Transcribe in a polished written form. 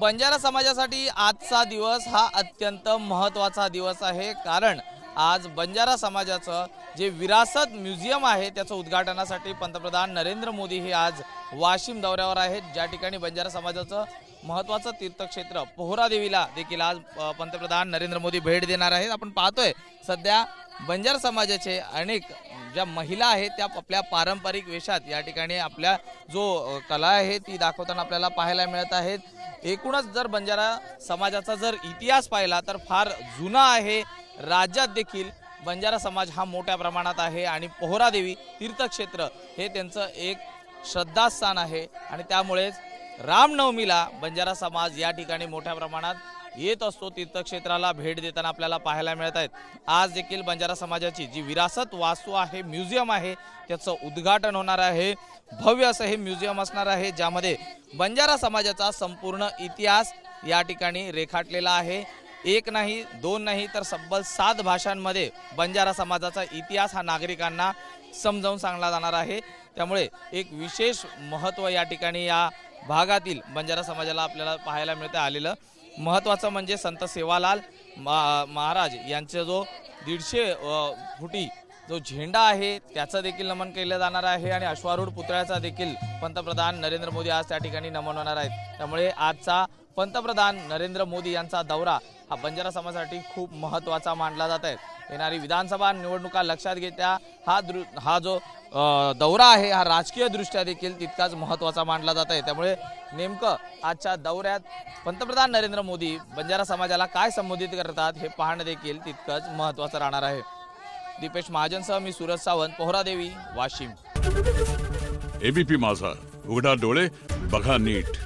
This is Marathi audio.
बंजारा समाजासाठी आजचा दिवस हा अत्यंत महत्त्वाचा दिवस आहे, कारण आज बंजारा समाजाचं जे विरासत म्युझियम आहे त्याचं उद्घाटनासाठी पंतप्रधान नरेंद्र मोदी हे आज वाशिम दौऱ्यावर आहेत। ज्या ठिकाणी बंजारा समाजाचं महत्त्वाचं तीर्थक्षेत्र पोहरादेवीला देखील आज पंतप्रधान नरेंद्र मोदी भेट देणार आहेत। आपण पाहतोय सध्या बंजारा समाजाचे अनेक ज्या महिला आहेत त्या आपल्या पारंपरिक वेशात या ठिकाणी आपल्या जो कला आहे ती दाखवताना आपल्याला पाहायला मिळत आहेत। एकूणच जर बंजारा समाजाचा जर इतिहास पाहिला तर फार जुना आहे। राज्यात देखील बंजारा समाज हा मोठ्या प्रमाणात आहे आणि पोहरादेवी तीर्थक्षेत्र हे त्यांचं एक श्रद्धास्थान आहे आणि त्यामुळेच रामनवमीला बंजारा समाज या ठिकाणी मोठ्या प्रमाणात येत असतो। तीर्थक्षेत्राला भेट देताना आपल्याला पाहायला मिळत आहेत। आज देखील बंजारा समाजाची जी विरासत वास्तू आहे म्युझियम आहे त्याचं उद्घाटन होणार आहे। भव्य असं हे म्युझियम असणार आहे ज्यामध्ये बंजारा समाजाचा संपूर्ण इतिहास या ठिकाणी रेखाटलेला आहे। एक नाही दोन नाही तर तब्बल 7 भाषांमध्ये बंजारा समाजाचा इतिहास हा नागरिकांना समजावून सांगला जाणार आहे। त्यामुळे एक विशेष महत्त्व या ठिकाणी या भागातील बंजारा समाजाला आपल्याला पाहायला मिळते आलेलं। महत्त्वाचं म्हणजे संत सेवालाल महाराज यांचा जो 150 फुटी जो झेंडा आहे त्याचं देखील नमन केलं जाणार आहे आणि अश्वारूढ पुतळ्याचा देखील पंतप्रधान नरेंद्र मोदी आज त्या ठिकाणी नमन होणार आहेत। त्यामुळे आजचा पंतप्रधान नरेंद्र मोदी यांचा दौरा हा बंजारा समाजासाठी खूप महत्त्वाचा मानला जात आहे। येणारी विधानसभा निवडणुका लक्षात घेता हा जो दौरा आहे हा राजकीय दृष्ट्या देखील तितकाच महत्त्वाचा मानला जात आहे। त्यामुळे नेमकं आजच्या दौऱ्यात पंतप्रधान नरेंद्र मोदी बंजारा समाजाला काय संबोधित करतात हे पाहणं देखील तितकंच महत्त्वाचं राहणार आहे। दीपेश महाजनसह मी सूरज सावंत, पोहरादेवी, वाशिम। एबीपी माझा, उघडा डोळे बघा नीट।